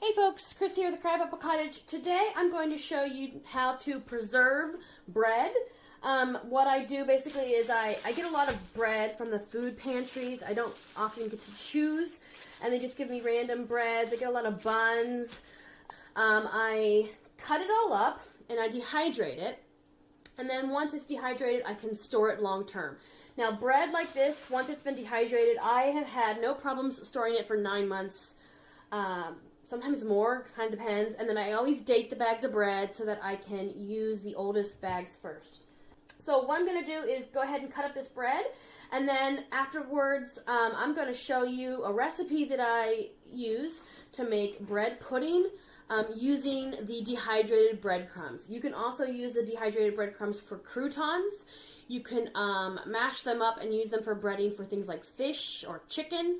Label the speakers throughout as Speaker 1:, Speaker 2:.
Speaker 1: Hey folks, Chris here with the Crabapple Cottage. Today I'm going to show you how to preserve bread. What I do basically is I get a lot of bread from the food pantries. I don't often get to choose, and they just give me random breads. I get a lot of buns. I cut it all up and I dehydrate it, and then once it's dehydrated I can store it long term. Now bread like this, once it's been dehydrated, I have had no problems storing it for 9 months. Sometimes more, kind of depends. And then I always date the bags of bread so that I can use the oldest bags first. So what I'm going to do is go ahead and cut up this bread, and then afterwards I'm going to show you a recipe that I use to make bread pudding using the dehydrated breadcrumbs. You can also use the dehydrated breadcrumbs for croutons. You can mash them up and use them for breading for things like fish or chicken.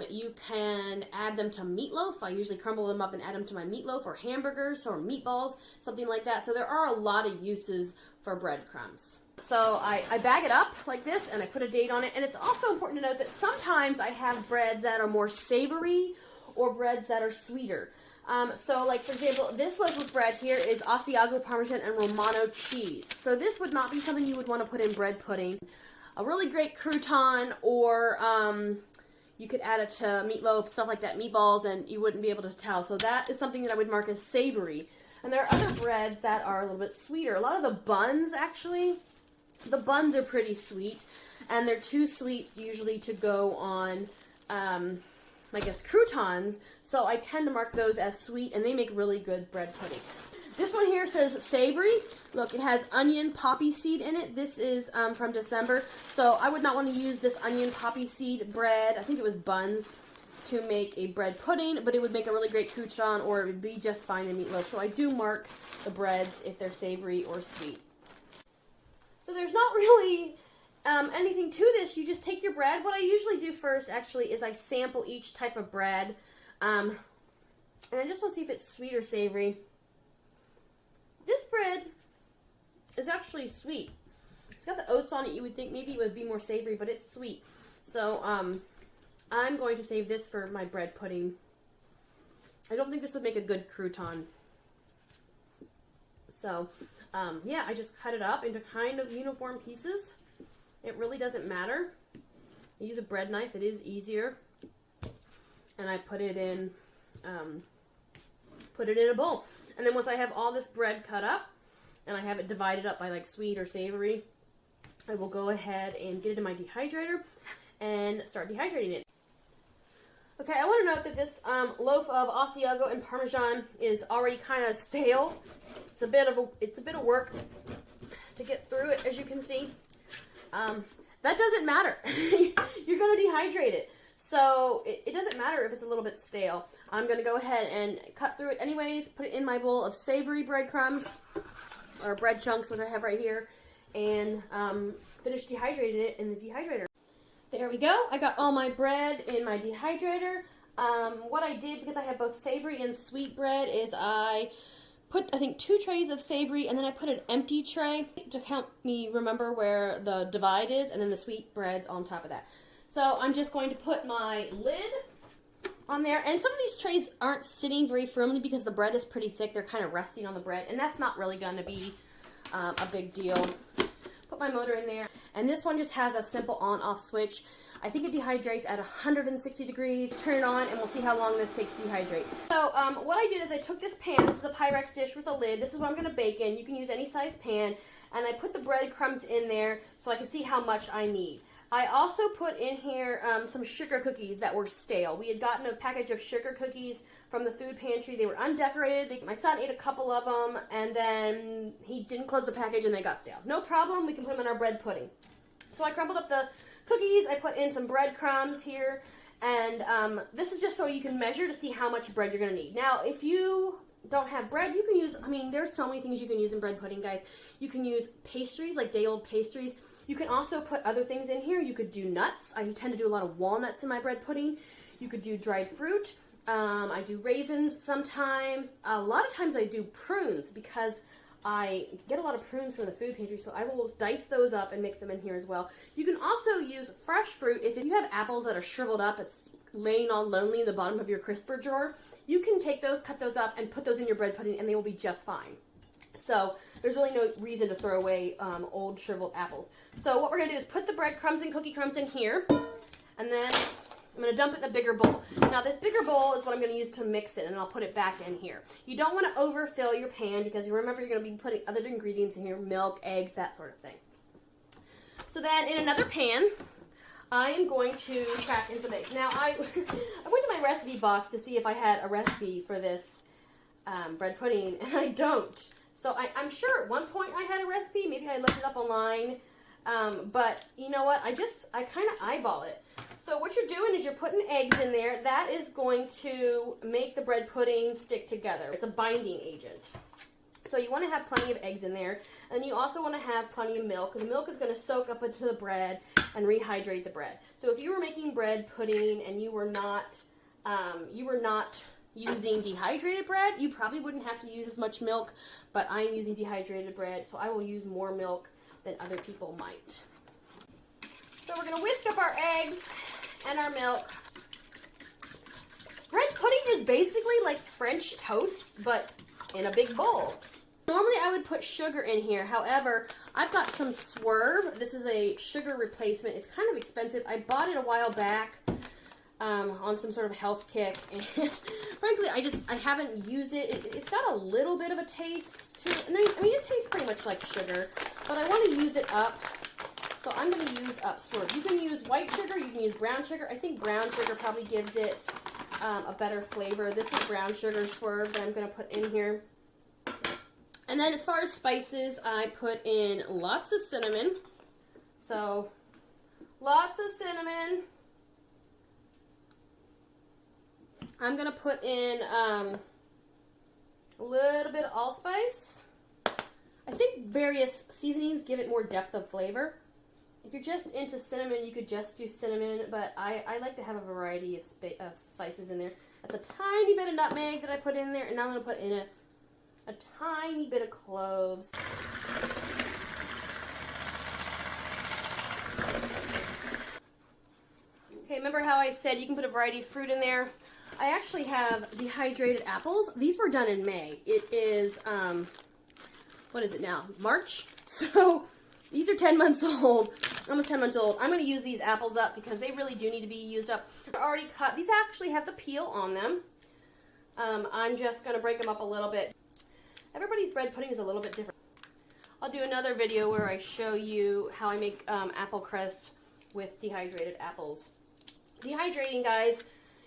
Speaker 1: You can add them to meatloaf. I usually crumble them up and add them to my meatloaf or hamburgers or meatballs, something like that. So there are a lot of uses for breadcrumbs. So I bag it up like this and I put a date on it. And it's also important to note that sometimes I have breads that are more savory or breads that are sweeter. So like for example, this loaf of bread here is Asiago Parmesan and Romano cheese. So this would not be something you would want to put in bread pudding. A really great crouton, or you could add it to meatloaf, stuff like that, meatballs, and you wouldn't be able to tell. So that is something that I would mark as savory. And there are other breads that are a little bit sweeter. A lot of the buns, actually, the buns are pretty sweet. And they're too sweet usually to go on, I guess, croutons. So I tend to mark those as sweet, and they make really good bread pudding. This one here says savory. Look, it has onion poppy seed in it. This is from December. So I would not want to use this onion poppy seed bread, I think it was buns, to make a bread pudding, but it would make a really great crouton, or it would be just fine in meatloaf. So I do mark the breads if they're savory or sweet. So there's not really anything to this. You just take your bread. What I usually do first, actually, is I sample each type of bread. And I just want to see if it's sweet or savory. This bread is actually sweet. It's got the oats on it. You would think maybe it would be more savory, but it's sweet. So I'm going to save this for my bread pudding. I don't think this would make a good crouton. So yeah, I just cut it up into kind of uniform pieces. It really doesn't matter. I use a bread knife. It is easier. And I put it in a bowl. And then once I have all this bread cut up, and I have it divided up by like sweet or savory, I will go ahead and get it in my dehydrator and start dehydrating it. Okay, I want to note that this loaf of Asiago and Parmesan is already kind of stale. It's a bit of work to get through it, as you can see. That doesn't matter. You're going to dehydrate it. So it doesn't matter if it's a little bit stale. I'm going to go ahead and cut through it anyways, put it in my bowl of savory breadcrumbs, or bread chunks, which I have right here, and finish dehydrating it in the dehydrator. There we go. I got all my bread in my dehydrator. What I did, because I have both savory and sweet bread, is I put, I think, 2 trays of savory, and then I put an empty tray to help me remember where the divide is, and then the sweet bread's on top of that. So I'm just going to put my lid on there. And some of these trays aren't sitting very firmly because the bread is pretty thick. They're kind of resting on the bread. And that's not really going to be a big deal. Put my motor in there. And this one just has a simple on-off switch. I think it dehydrates at 160 degrees. Turn it on and we'll see how long this takes to dehydrate. So what I did is I took this pan. This is a Pyrex dish with a lid. This is what I'm going to bake in. You can use any size pan. And I put the breadcrumbs in there so I can see how much I need. I also put in here some sugar cookies that were stale. We had gotten a package of sugar cookies from the food pantry. They were undecorated. My son ate a couple of them, and then he didn't close the package, and they got stale. No problem. We can put them in our bread pudding. So I crumbled up the cookies. I put in some breadcrumbs here, and this is just so you can measure to see how much bread you're going to need. Now, if you don't have bread, you can use, there's so many things you can use in bread pudding, guys. You can use pastries, like day-old pastries. You can also put other things in here. You could do nuts. I tend to do a lot of walnuts in my bread pudding. You could do dried fruit. I do raisins sometimes. A lot of times I do prunes because I get a lot of prunes from the food pantry, so I will dice those up and mix them in here as well. You can also use fresh fruit. If you have apples that are shriveled up, it's laying all lonely in the bottom of your crisper drawer, you can take those, cut those up, and put those in your bread pudding, and they will be just fine. So there's really no reason to throw away old shriveled apples. So what we're going to do is put the breadcrumbs and cookie crumbs in here, and then I'm going to dump it in a bigger bowl. Now this bigger bowl is what I'm going to use to mix it, and I'll put it back in here. You don't want to overfill your pan because you remember you're going to be putting other ingredients in here, milk, eggs, that sort of thing. So then in another pan, I am going to crack in some eggs. Now I went to my recipe box to see if I had a recipe for this bread pudding, and I don't. So I'm sure at one point I had a recipe. Maybe I looked it up online. But you know what? I kind of eyeball it. So what you're doing is you're putting eggs in there. That is going to make the bread pudding stick together. It's a binding agent. So you want to have plenty of eggs in there. And you also want to have plenty of milk. The milk is going to soak up into the bread and rehydrate the bread. So if you were making bread pudding and you were not using dehydrated bread, you probably wouldn't have to use as much milk. But I'm using dehydrated bread, so I will use more milk than other people might. So we're going to whisk up our eggs and our milk. Bread pudding is basically like French toast, but in a big bowl. Normally I would put sugar in here. However, I've got some Swerve. This is a sugar replacement. It's kind of expensive. I bought it a while back on some sort of health kick. And frankly, I haven't used it. It's got a little bit of a taste to it. I mean, it tastes pretty much like sugar, but I want to use it up. So I'm going to use up Swerve. You can use white sugar. You can use brown sugar. I think brown sugar probably gives it a better flavor. This is brown sugar Swerve that I'm going to put in here. And then as far as spices, I put in lots of cinnamon. So lots of cinnamon. I'm going to put in a little bit of allspice. I think various seasonings give it more depth of flavor. If you're just into cinnamon, you could just do cinnamon, but I like to have a variety of spices in there. That's a tiny bit of nutmeg that I put in there, and now I'm going to put in a tiny bit of cloves. Okay, remember how I said you can put a variety of fruit in there? I actually have dehydrated apples. These were done in May. It is, what is it now? March? So these are 10 months old, almost 10 months old. I'm going to use these apples up because they really do need to be used up. They're already cut. These actually have the peel on them. I'm just going to break them up a little bit. Everybody's bread pudding is a little bit different. I'll do another video where I show you how I make apple crisp with dehydrated apples. Dehydrating, guys,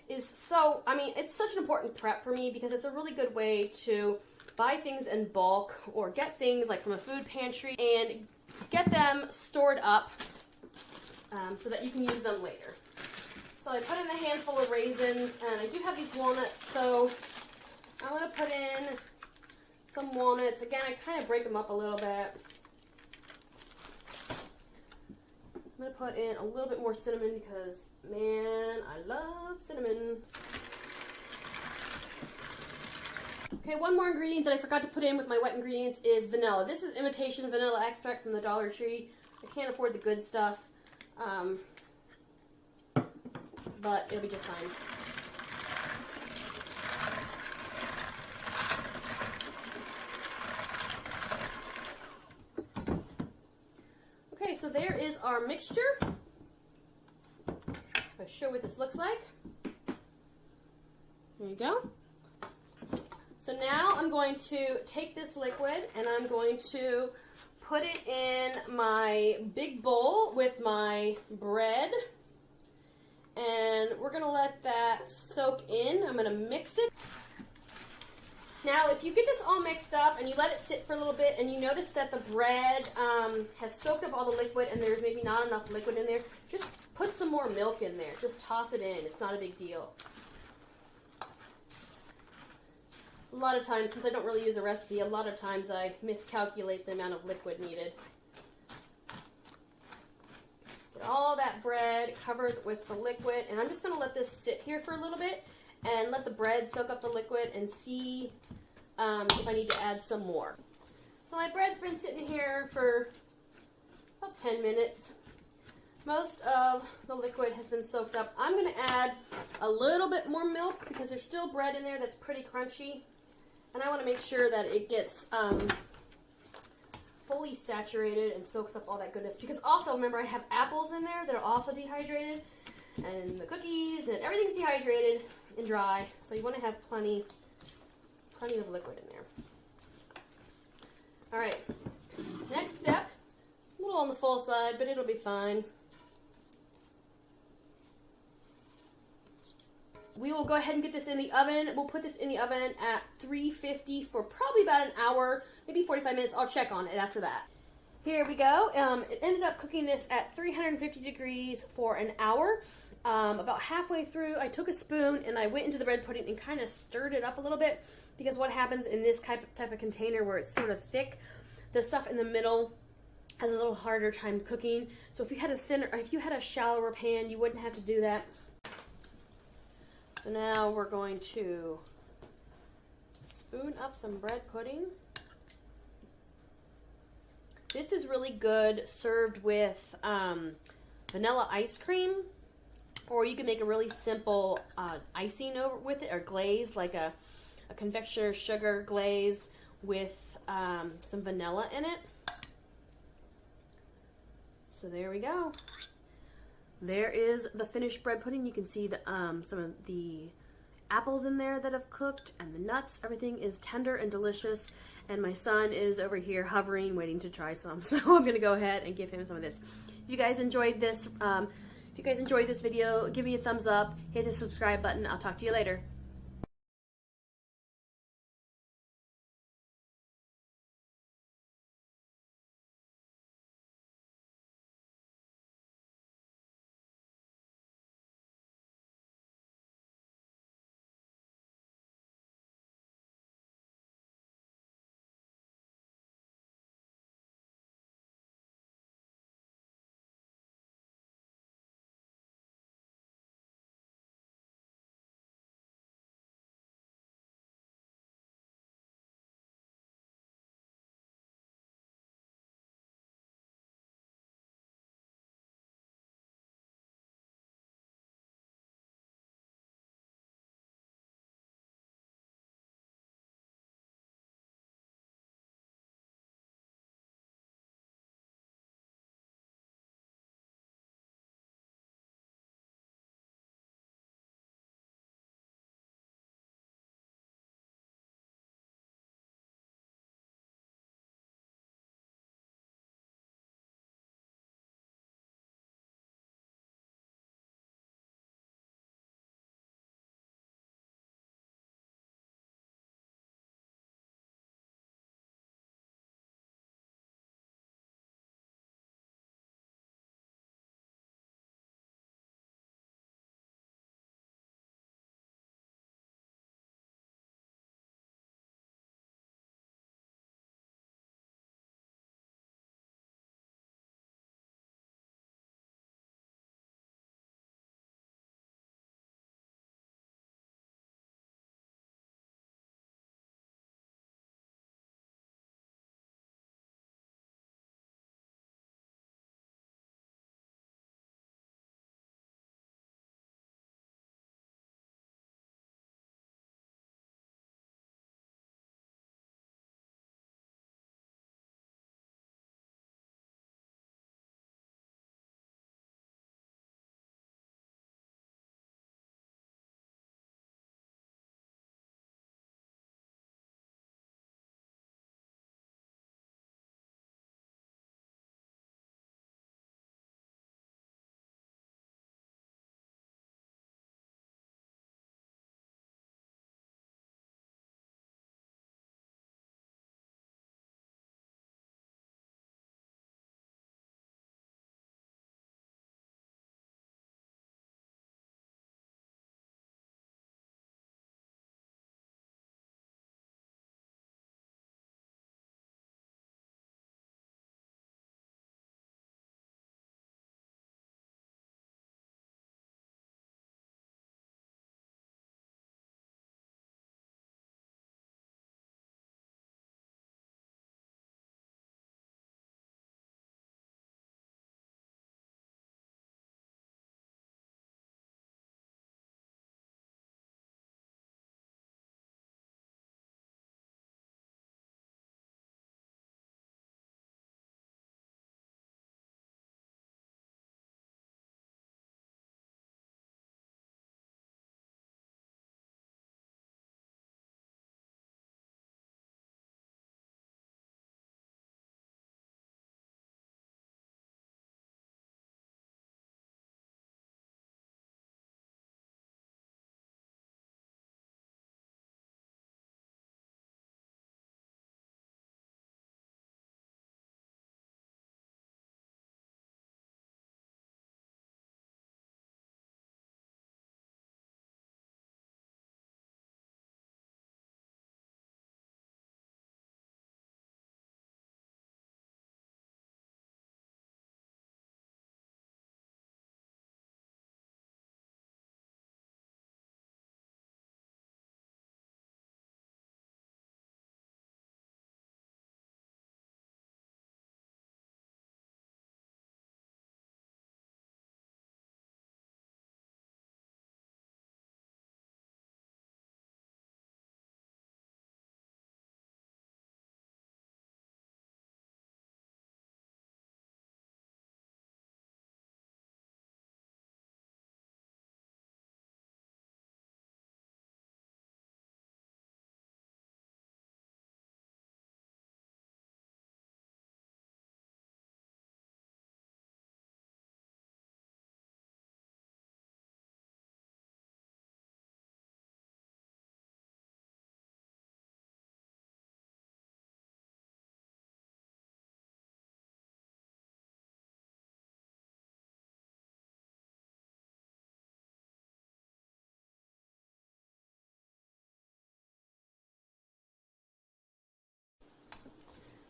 Speaker 1: is so, it's such an important prep for me because it's a really good way to buy things in bulk or get things like from a food pantry and get them stored up so that you can use them later. So I put in a handful of raisins, and I do have these walnuts, so I'm going to put in some walnuts. Again, I kind of break them up a little bit. I'm going to put in a little bit more cinnamon because, man, I love cinnamon. Okay, one more ingredient that I forgot to put in with my wet ingredients is vanilla. This is imitation vanilla extract from the Dollar Tree. I can't afford the good stuff, but it'll be just fine. Okay, so there is our mixture. I'll show what this looks like. There you go. So now I'm going to take this liquid and I'm going to put it in my big bowl with my bread. And we're going to let that soak in. I'm going to mix it. Now, if you get this all mixed up and you let it sit for a little bit and you notice that the bread has soaked up all the liquid and there's maybe not enough liquid in there, just put some more milk in there. Just toss it in. It's not a big deal. A lot of times, since I don't really use a recipe, a lot of times I miscalculate the amount of liquid needed. Get all that bread covered with the liquid, and I'm just going to let this sit here for a little bit and let the bread soak up the liquid and see if I need to add some more. So my bread's been sitting here for about 10 minutes. Most of the liquid has been soaked up. I'm going to add a little bit more milk because there's still bread in there that's pretty crunchy. And I want to make sure that it gets fully saturated and soaks up all that goodness. Because also, remember, I have apples in there that are also dehydrated. And the cookies and everything's dehydrated and dry. So you want to have plenty of liquid in there. All right. Next step. A little on the full side, but it'll be fine. We will go ahead and get this in the oven. We'll put this in the oven at 350 for probably about an hour, maybe 45 minutes. I'll check on it after that. Here we go. It ended up cooking this at 350 degrees for an hour. About halfway through, I took a spoon and I went into the bread pudding and kind of stirred it up a little bit, because what happens in this type of container where it's sort of thick, the stuff in the middle has a little harder time cooking. So if you had a shallower pan, you wouldn't have to do that. So now we're going to spoon up some bread pudding. This is really good served with vanilla ice cream, or you can make a really simple icing over with it, or glaze, like a confectioner sugar glaze with some vanilla in it. So there we go. There is the finished bread pudding. You can see the, some of the apples in there that have cooked, and the nuts. Everything is tender and delicious. And my son is over here hovering, waiting to try some. So I'm going to go ahead and give him some of this. If you guys enjoyed this, video, give me a thumbs up. Hit the subscribe button. I'll talk to you later.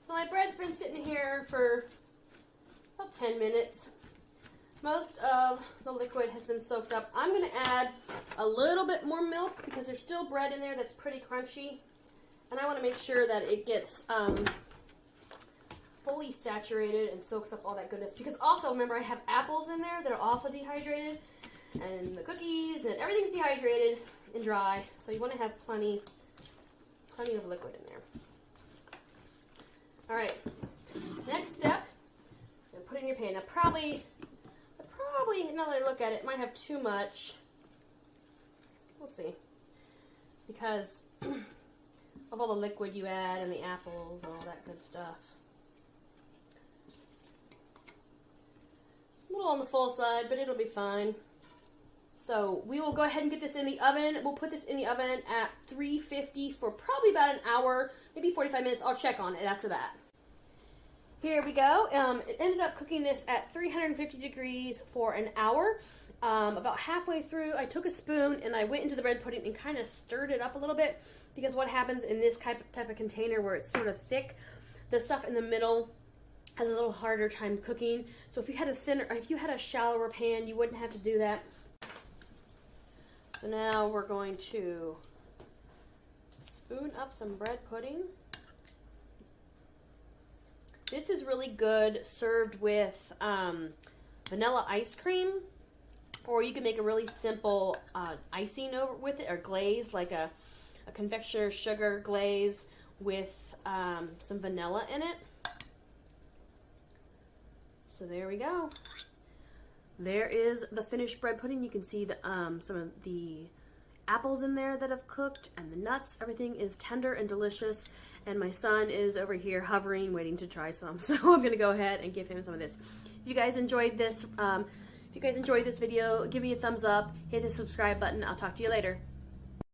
Speaker 1: So my bread's been sitting here for about 10 minutes. Most of the liquid has been soaked up. I'm going to add a little bit more milk because there's still bread in there that's pretty crunchy. And I want to make sure that it gets fully saturated and soaks up all that goodness. Because also, remember, I have apples in there that are also dehydrated. And the cookies and everything's dehydrated and dry. So you want to have plenty of liquid in there. All right, next step, put it in your pan. Now probably, now that I look at it, it might have too much. We'll see. Because of all the liquid you add and the apples and all that good stuff. It's a little on the full side, but it'll be fine. So we will go ahead and get this in the oven. We'll put this in the oven at 350 for probably about an hour, maybe 45 minutes. I'll check on it after that. Here we go. It ended up cooking this at 350 degrees for an hour. About halfway through, I took a spoon and I went into the bread pudding and kind of stirred it up a little bit, because what happens in this type of container where it's sort of thick, the stuff in the middle has a little harder time cooking. So if you had a shallower pan, you wouldn't have to do that. So now we're going to spoon up some bread pudding. This is really good served with vanilla ice cream, or you can make a really simple icing over with it, or glaze, like a confectioner sugar glaze with some vanilla in it. So there we go. There is the finished bread pudding. You can see the some of the apples in there that have cooked, and the nuts. Everything is tender and delicious. And my son is over here hovering, waiting to try some. So I'm going to go ahead and give him some of this. If you guys enjoyed this, video, give me a thumbs up, hit the subscribe button. I'll talk to you later.